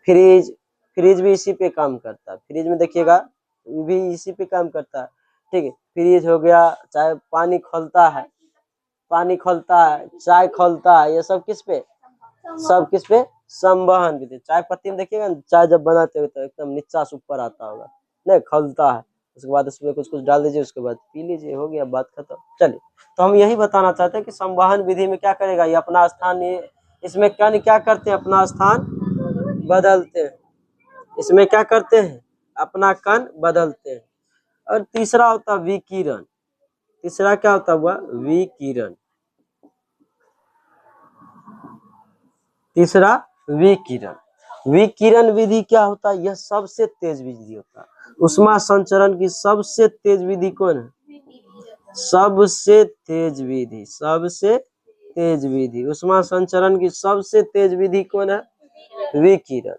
A: फ्रीज, फ्रीज भी इसी पे काम करता है। फ्रीज में देखिएगा भी इसी पे काम करता है, ठीक है। फ्रीज हो गया, चाहे पानी खौलता है, पानी खौलता है, चाय खौलता है, ये सब किस पे, सब किस पे, संवहन विधि। चाय पत्ती में देखिएगा चाय जब बनाते हो तो एकदम नीचा से ऊपर आता होगा, नहीं खौलता है, उसके बाद उसमें कुछ कुछ डाल दीजिए, उसके बाद पी लीजिए, हो गया बात खत्म। चलिए, तो हम यही बताना चाहते हैं कि संवहन विधि में क्या करेगा, ये अपना स्थान, ये इसमें कण क्या करते हैं, अपना स्थान बदलते हैं। इसमें क्या करते हैं, अपना कण बदलते हैं। और तीसरा होता है विकिरण। तीसरा क्या होता हुआ, विकिरण। तीसरा विकिरण। विकिरण विधि क्या होता है, यह सबसे तेज विधि होता है। उष्मा संचरण की सबसे तेज विधि कौन है, सबसे तेज विधि, सबसे तेज विधि, उष्मा संचरण की सबसे तेज विधि कौन है, विकिरण।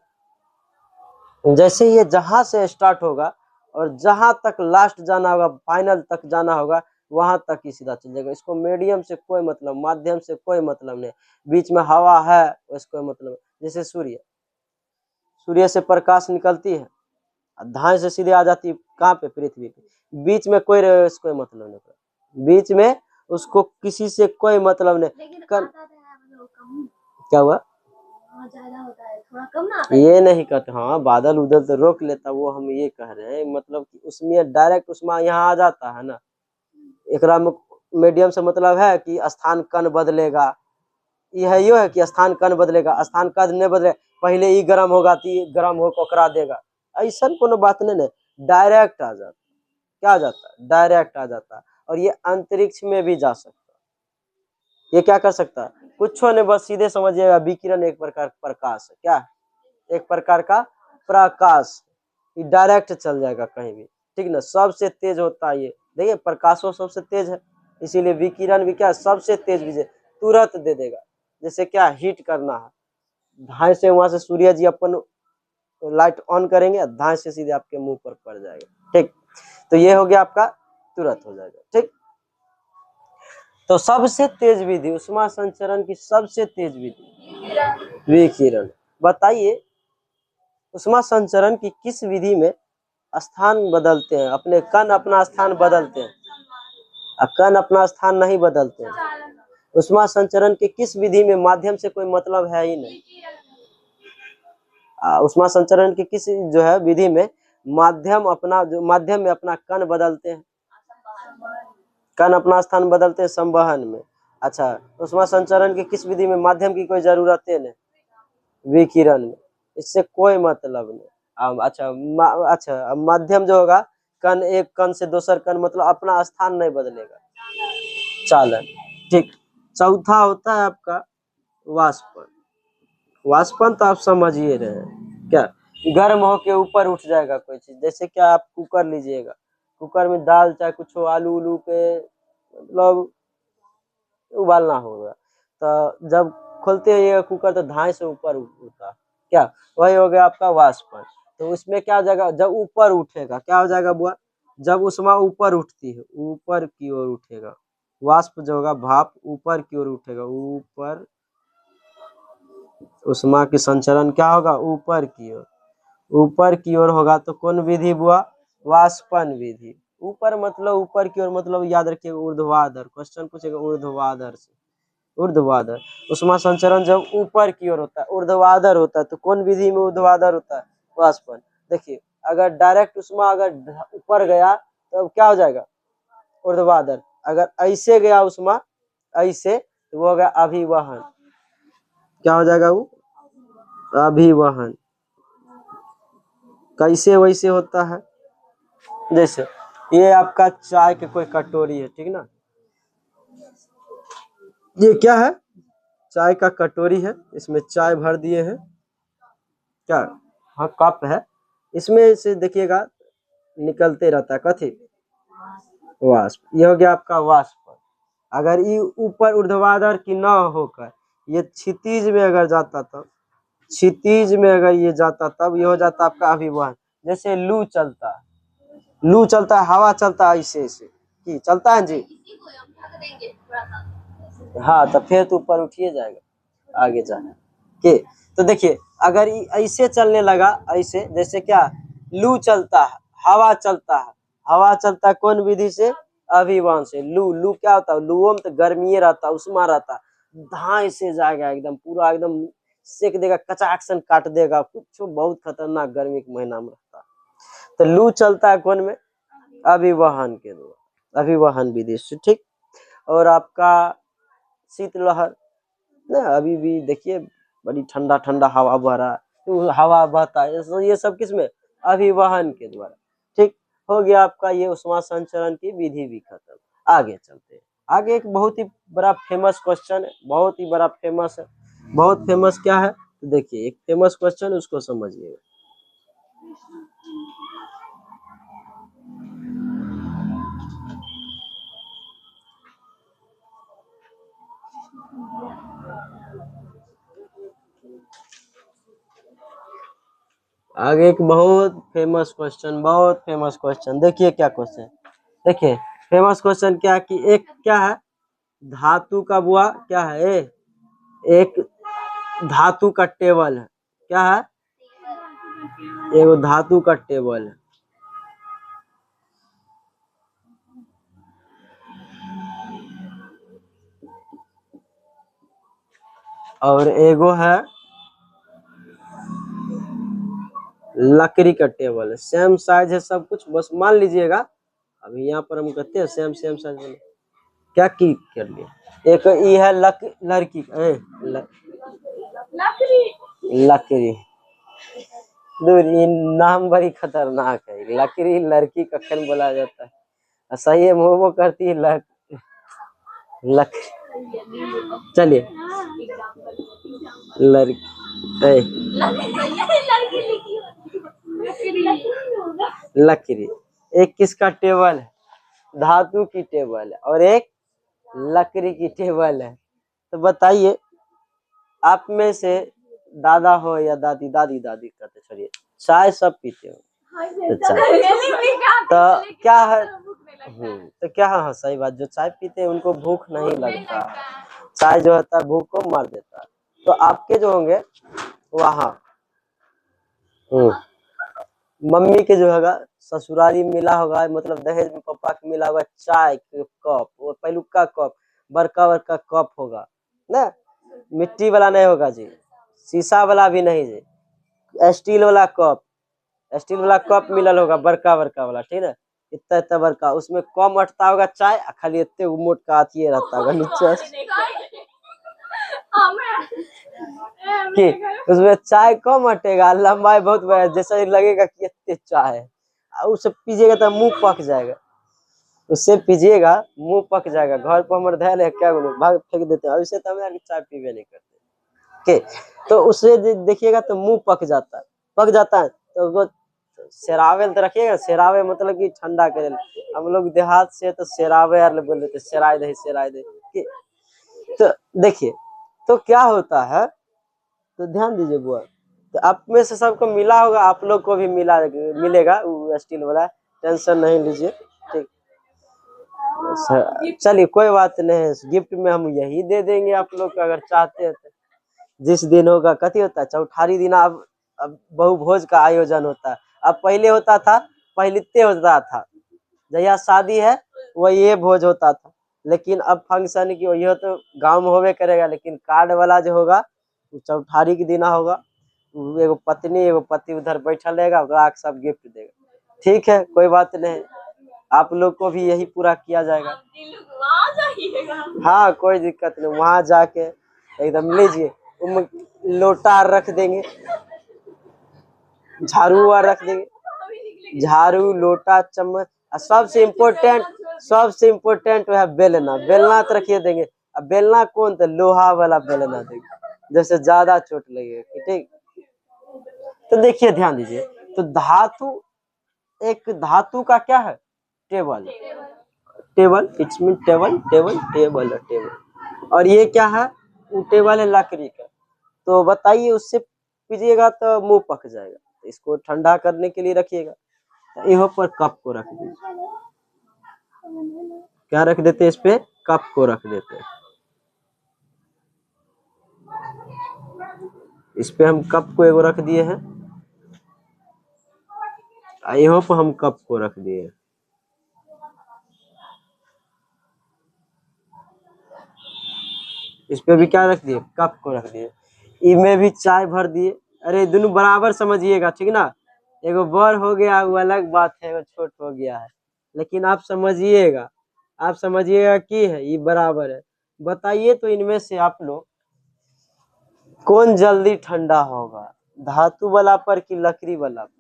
A: जैसे ये जहां से स्टार्ट होगा और जहां तक लास्ट जाना होगा, फाइनल तक जाना होगा, वहां तक ही सीधा चल जाएगा। इसको मीडियम से कोई मतलब, माध्यम से कोई मतलब नहीं, बीच में हवा है उसको मतलब। जैसे सूर्य, सूर्य से प्रकाश निकलती है, धाए से सीधे आ जाती है कहाँ पे, पृथ्वी पे, बीच में कोई इसको मतलब नहीं, बीच में उसको किसी से कोई मतलब नहीं। क्या हुआ,
B: ज्यादा होता है, थोड़ा कम ना आता है।
A: ये नहीं कहते, हाँ बादल उदल तो रोक लेता, वो हम ये कह रहे हैं, मतलब कि उसमें डायरेक्ट उसमें यहाँ आ जाता है ना। एकरा मीडियम से मतलब है कि स्थान कण बदलेगा, यह है कि स्थान कण बदलेगा, स्थान कण नहीं बदले, पहले ई गर्म होगा तो ई गर्म होकर ओकरा देगा, ऐसा कोनो बात नहीं, डायरेक्ट आ जाता। क्या आ जाता है, डायरेक्ट आ जाता। और ये अंतरिक्ष में भी जा सकता, ये क्या कर सकता है, कुछ नहीं, बस सीधे समझिएगा, विकिरण एक प्रकार प्रकाश है। क्या, एक प्रकार का प्रकाश, ये डायरेक्ट चल जाएगा कहीं भी, ठीक ना। सबसे तेज होता है ये, देखिए प्रकाशो सबसे तेज है, इसीलिए विकिरण भी क्या, सबसे तेज विजय, तुरंत दे देगा। जैसे क्या, हीट करना है, धाए से वहां से सूर्य जी अपन लाइट ऑन करेंगे, धाए से सीधे आपके मुंह पर पड़ जाएगा, ठीक। तो ये हो गया आपका, तुरंत हो जाएगा, ठीक। तो सबसे तेज विधि, उष्मा संचरण की सबसे तेज विधि विकिरण। बताइए, उष्मा संचरण की किस विधि में स्थान बदलते हैं, अपने कण अपना स्थान बदलते हैं, कण अपना स्थान नहीं बदलते हैं। उष्मा संचरण के किस विधि में माध्यम से कोई मतलब है ही नहीं। उष्मा संचरण की किस जो है विधि में माध्यम अपना, जो माध्यम में अपना कण बदलते हैं, कण अपना स्थान बदलते हैं संवहन में। अच्छा, उष्मा संचरण की किस विधि में माध्यम की कोई जरूरत है नहीं, विकिरण में, इससे कोई मतलब नहीं। अच्छा, माध्यम जो होगा, कण एक कण से दूसर कण मतलब अपना स्थान नहीं बदलेगा, चालन, ठीक। चौथा होता है आपका वाष्पन। वाष्पन तो आप समझिए रहे हैं, क्या, गर्म होके ऊपर उठ जाएगा कोई चीज। जैसे क्या, आप कुकर लीजिएगा, कुकर में दाल चाहे कुछ आलू उलू के मतलब उबालना होगा, तो जब खोलते हैं कुकर तो धाए से ऊपर उठता, क्या, वही हो गया आपका वाष्पन। तो उसमें क्या हो जाएगा, जब ऊपर उठेगा क्या हो जाएगा बुआ, जब उष्मा ऊपर उठती है, ऊपर की ओर उठेगा, वाष्प जो होगा भाप ऊपर की ओर उठेगा, ऊपर, उष्मा की संचरण क्या होगा, ऊपर की ओर, ऊपर की ओर होगा तो कौन विधि बुआ, वाष्पन विधि। ऊपर मतलब ऊपर की ओर मतलब याद रखिए ऊर्ध्वाधर, क्वेश्चन पूछेगा ऊर्ध्वाधर से, ऊर्ध्वाधर। उष्मा संचरण जब ऊपर की ओर होता है, ऊर्ध्वाधर होता है, तो कौन विधि में ऊर्ध्वाधर होता है, वाष्पन। देखिए, अगर डायरेक्ट उष्मा अगर ऊपर गया तो क्या हो जाएगा, ऊर्ध्वाधर। अगर ऐसे गया उष्मा, ऐसे, तो वो हो गया अभिवहन। क्या हो जाएगा वो, अभिवहन। कैसे वैसे होता है, जैसे ये आपका चाय के कोई कटोरी है, ठीक ना, ये क्या है, चाय का कटोरी है, इसमें चाय भर दिए हैं, क्या, हाँ कप है, इसमें से देखिएगा निकलते रहता है। कथी? वाष्प। ये हो गया आपका वाष्प। अगर ये ऊपर ऊर्ध्वाधर की न होकर ये क्षितिज में अगर जाता तो क्षितिज में अगर ये जाता तब ये हो जाता आपका अभिवहन। जैसे लू चलता है, लू चलता है, हवा चलता है, ऐसे ऐसे कि चलता है जी।
B: इसी को हम ढक देंगे थोड़ा सा।
A: हाँ तो फिर तो ऊपर उठिए जाएगा आगे जाना के। तो देखिए अगर ऐसे चलने लगा, ऐसे जैसे क्या लू चलता है, हवा चलता है, हवा चलता है कौन विधि से? अभिवहन से। लू लू क्या होता है? लूओं में तो गर्मी रहता, उष्मा रहता, धाए से जाएगा एकदम पूरा एकदम सेक देगा, कचाक्सन काट देगा, कुछ बहुत खतरनाक गर्मी के महीना में रहता। तो लू चलता है कौन में? अभिवहन के द्वारा, अभिवहन विधि से। ठीक। और आपका शीतलहर ना, अभी भी देखिए बड़ी ठंडा ठंडा हवा बह रहा है, तो हवा बहता है, ये सब किसमें? अभिवहन के द्वारा। ठीक हो गया आपका ये उष्मा संचरण की विधि भी खत्म। आगे चलते हैं। आगे एक बहुत ही बड़ा फेमस क्वेश्चन है, बहुत ही बड़ा फेमस है। बहुत फेमस क्या है? तो देखिए एक फेमस क्वेश्चन, उसको समझिएगा। आगे एक बहुत फेमस क्वेश्चन, बहुत फेमस क्वेश्चन। देखिए क्या क्वेश्चन, देखिए फेमस क्वेश्चन क्या कि एक क्या है धातु का बुआ क्या है? एक धातु का टेबल है। क्या है? एगो धातु का टेबल है। और एगो है लकड़ी का टेबल है। सेम साइज है सब कुछ, बस मान लीजिएगा अभी यहाँ पर हम कहते हैं सेम सेम साइज में क्या की कर लिए। एक ये है लड़की लकड़ी दूर, ये नाम बड़ी खतरनाक है। लकड़ी लड़की कखन बोला जाता है? सही है, मोमो करती है लकड़ी। चलिए लड़की लकड़ी। एक किसका टेबल है? धातु की टेबल है, और एक लकड़ी की टेबल है। तो बताइए आप में से दादा हो या दादी, दादी दादी कहते छोड़िए, चाय सब पीते हो तो क्या है? तो क्या है? हाँ सही बात, जो चाय पीते हैं उनको भूख नहीं लगता, चाय जो होता है भूख को मार देता है। तो आपके जो होंगे वहाँ मम्मी के जो होगा ससुराली मिला होगा, मतलब दहेज में पापा के मिला होगा चाय के कप, वो पहलुका कप, बड़का बड़का कप होगा ना, मिट्टी वाला नहीं होगा जी, शीशा वाला भी नहीं जी, स्टील वाला कप, स्टील वाला कप मिलल होगा बड़का बड़का वाला, ठीक है, इतना इतना बड़का, उसमें कम अटता होगा चाय, खाली इतने मोट का अथिए रहता होगा नीचे कि उसमें चाय कम अटेगा, लंबाई बहुत बड़ा, जैसा लगेगा कि इतने चाय है, उससे पीजिएगा तो मुंह पक जाएगा, उससे पीजिएगा मुंह पक जाएगा। घर पर हमारे धैल है क्या बोलो, भाग फेंक देते हैं, ऐसे तो हम चाय पीवे नहीं करते के। तो उससे देखिएगा तो मुंह पक जाता है, पक जाता है तो वो सेरावे तो रखिएगा, सेरावे मतलब कि ठंडा करे, हम लोग देहात से तो सेरावे यार बोल देते, सेराय दे सेराय दे। तो देखिए तो क्या होता है, तो ध्यान दीजिए बुआ, तो आप में से सबको मिला होगा, आप लोग को भी मिलेगा वो स्टील वाला, टेंशन नहीं लीजिए, ठीक। चलिए कोई बात नहीं, गिफ्ट में हम यही दे देंगे आप लोग को अगर चाहते हैं तो। जिस दिन होगा कथी होता है चौठारी दिन, अब बहु भोज का आयोजन होता है। अब पहले होता था पहलिते होता था, जहिया शादी है वो ये भोज होता था, लेकिन अब फंक्शन की ये तो गाँव में होवे करेगा, लेकिन कार्ड वाला जो होगा चौठारी के दिन होगा, एगो पत्नी एगो पति उधर बैठल रहेगा, ओकरा सब गिफ्ट देगा, ठीक है कोई बात नहीं, आप लोग को भी यही पूरा किया जाएगा। हाँ कोई दिक्कत नहीं, वहां जाके एकदम लीजिए, लोटा रख देंगे, झाड़ू रख देंगे, झाड़ू लोटा चम्मच, सबसे इम्पोर्टेंट है बेलना, बेलना तो रखिए देंगे। अब बेलना कौन? तो लोहा वाला बेलना देंगे, जैसे ज्यादा चोट लगेगा, ठीक। तो देखिए ध्यान दीजिए, तो धातु एक धातु का क्या है, table, table it's mean table table table table. और ये क्या है, वो टेबल है लकड़ी का। तो बताइए उससे पीजिएगा तो मुंह पक जाएगा, इसको ठंडा करने के लिए रखिएगा। तो यहाँ पर कप को रख दीजिए, क्या रख देते हैं, इस पे कप को रख देते हैं। इस पे हम कप को एगो रख दिए हैं, यहाँ पर हम कप को रख दिए हैं। इस पे भी क्या रख दिए, कप को रख दिए। इनमें भी चाय भर दिए। अरे दोनों बराबर समझिएगा, ठीक ना। एगो बड़ हो गया वो अलग बात है, एगो छोट हो गया है, लेकिन आप समझिएगा, आप समझिएगा कि है ये बराबर है। बताइए तो इनमें से आप लोग कौन जल्दी ठंडा होगा, धातु वाला पर कि लकड़ी वाला पर?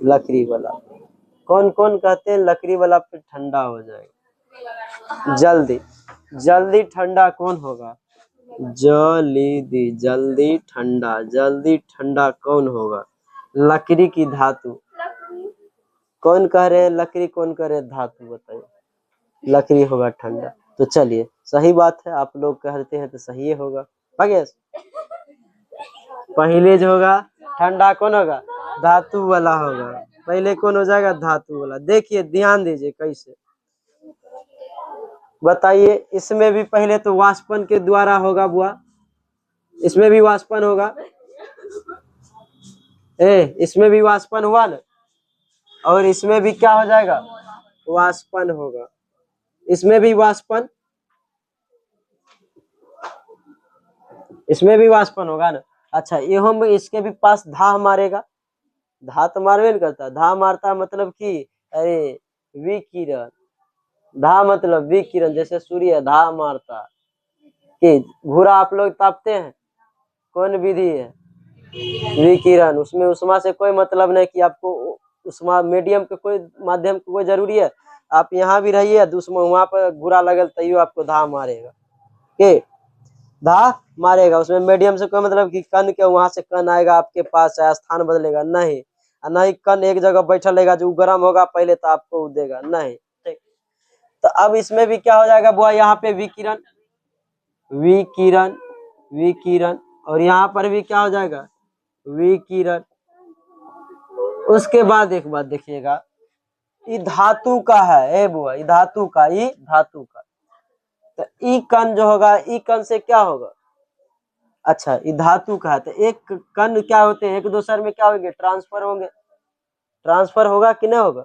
A: लकड़ी वाला। कौन कौन कहते हैं लकड़ी वाला पे ठंडा हो जाएगा जल्दी, जल्दी ठंडा कौन होगा, जल्दी जल्दी ठंडा कौन होगा, लकड़ी की धातु। कौन कह रहे हैं लकड़ी, कौन कह रहे हैं धातु, बताइए। लकड़ी होगा ठंडा। तो चलिए सही बात है, आप लोग कहते हैं तो सही होगा। पहले जो होगा ठंडा कौन होगा, धातु वाला होगा। पहले कौन हो जाएगा, धातु वाला। देखिए ध्यान दीजिए कैसे, बताइए। इसमें भी पहले तो वाष्पन के द्वारा होगा बुआ, इसमें भी वाष्पन होगा, इसमें भी वाष्पन हुआ ना, और इसमें भी क्या हो जाएगा, वाष्पन होगा। इसमें भी वाष्पन, इसमें भी वाष्पन होगा ना। अच्छा ये हम इसके भी पास धा मारेगा, धा तो मारवे नहीं करता, धा मारता मतलब कि अरे विकिरण, धा मतलब विकिरण, जैसे सूर्य धा मारता। कि घूरा आप लोग तापते हैं, कौन विधि है, विकिरण। उसमें उष्मा से कोई मतलब नहीं कि आपको उष्मा मीडियम के कोई माध्यम की कोई जरूरी है। आप यहाँ भी रहिए, उसमें वहां पर घूरा लगल तैयो आपको धा मारेगा, के धा मारेगा। उसमें मीडियम से कोई मतलब कि कण के वहां से कण आएगा आपके पास, चाहे स्थान बदलेगा नहीं, नहीं कण एक जगह बैठल रहेगा, जो गर्म होगा पहले तो आपको देगा नहीं, ठीक। तो अब इसमें भी क्या हो जाएगा बुआ, यहाँ पे विकिरण, विकिरण विकिरण, और यहाँ पर भी क्या हो जाएगा, विकिरण। उसके बाद एक बात देखिएगा, ये धातु का है, ए बुआ, ये धातु का, ये धातु का। तो ई कण जो होगा, ई कण से क्या होगा, अच्छा ये धातु का है, तो एक कण क्या होते हैं, एक दूसरे में क्या होंगे, ट्रांसफर होंगे। ट्रांसफर होगा कि नहीं होगा,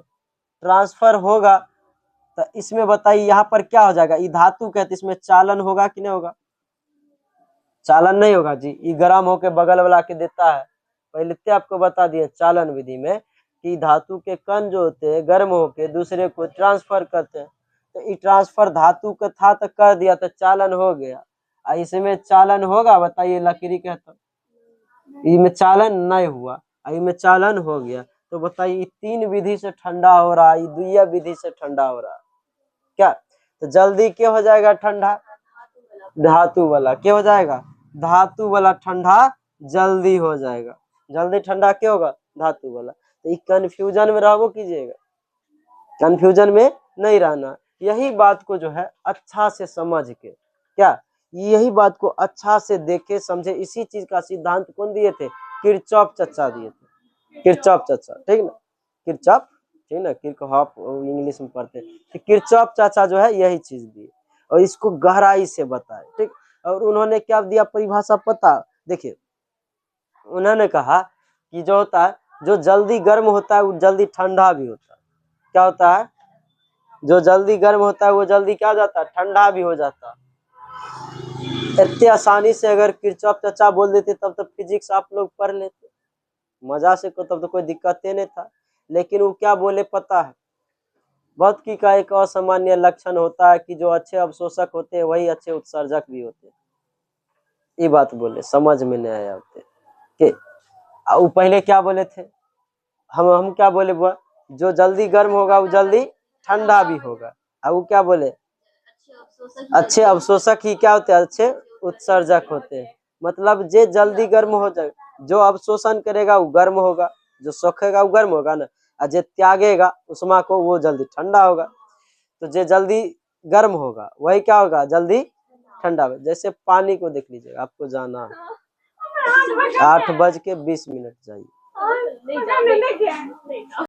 A: ट्रांसफर होगा। तो इसमें बताइए यहाँ पर क्या हो जाएगा, ये धातु कहते, इसमें चालन होगा कि नहीं होगा, चालन नहीं होगा जी। ये गर्म होके बगल वाला के देता है, पहले तो आपको बता दिए चालन विधि में कि धातु के कण जो होते हैं गर्म होके दूसरे को ट्रांसफर करते हैं। तो ये ट्रांसफर धातु का था तो कर दिया तो चालन हो गया। इसमें चालन होगा, बताइए लकड़ी के, तो इसमें चालन नहीं हुआ, इसमें चालन हो गया। तो बताइए तीन विधि से ठंडा हो रहा है, दुइया विधि से ठंडा हो रहा है क्या। तो जल्दी क्या हो जाएगा ठंडा, धातु वाला क्या हो जाएगा, धातु वाला ठंडा जल्दी हो जाएगा। जल्दी ठंडा क्या होगा, धातु वाला। तो कंफ्यूजन में रहो कीजिएगा, कंफ्यूजन में नहीं रहना। यही बात को जो है अच्छा से समझ के, क्या यही बात को अच्छा से देखे समझे। इसी चीज का सिद्धांत कौन दिए थे, किरचॉफ चचा दिए थे, किरचॉफ चचा, ठीक ना, किरचॉफ, ठीक ना, किरचॉफ इंग्लिश में पढ़ते हैं। तो किरचॉफ चाचा जो है यही चीज दिए और इसको गहराई से बताए, ठीक। और उन्होंने क्या दिया परिभाषा पता, देखिए उन्होंने कहा कि जो होता है, जो जल्दी गर्म होता है वो जल्दी ठंडा भी होता है। क्या होता है, जो जल्दी गर्म होता है वो जल्दी क्या हो जाता है, ठंडा भी हो जाता है। इतने आसानी से अगर किरचॉफ चाचा बोल देते तब तो फिजिक्स आप लोग पढ़ लेते मजा से, को तब तो कोई दिक्कत नहीं था। लेकिन वो क्या बोले पता है, भौतिकी का एक असामान्य लक्षण होता है कि जो अच्छे अवशोषक होते हैं वही अच्छे उत्सर्जक भी होते हैं। ये बात बोले, समझ में नहीं आया होते कि वो पहले क्या बोले थे, हम क्या बोले बुआ, जो जल्दी गर्म होगा वो जल्दी ठंडा भी होगा। अब वो क्या बोले, अच्छे अवशोषक ही क्या होते हैं, अच्छे उत्सर्जक होते हैं। मतलब जे जल्दी गर्म हो जाए, जो अवशोषण करेगा वो गर्म होगा, जो सोखेगा वो गर्म होगा ना। और जे त्यागेगा उष्मा को वो जल्दी ठंडा होगा। तो जे जल्दी गर्म होगा वही क्या होगा, जल्दी ठंडा होगा। जैसे पानी को देख लीजिएगा, आपको जाना है 8:20 जाइए।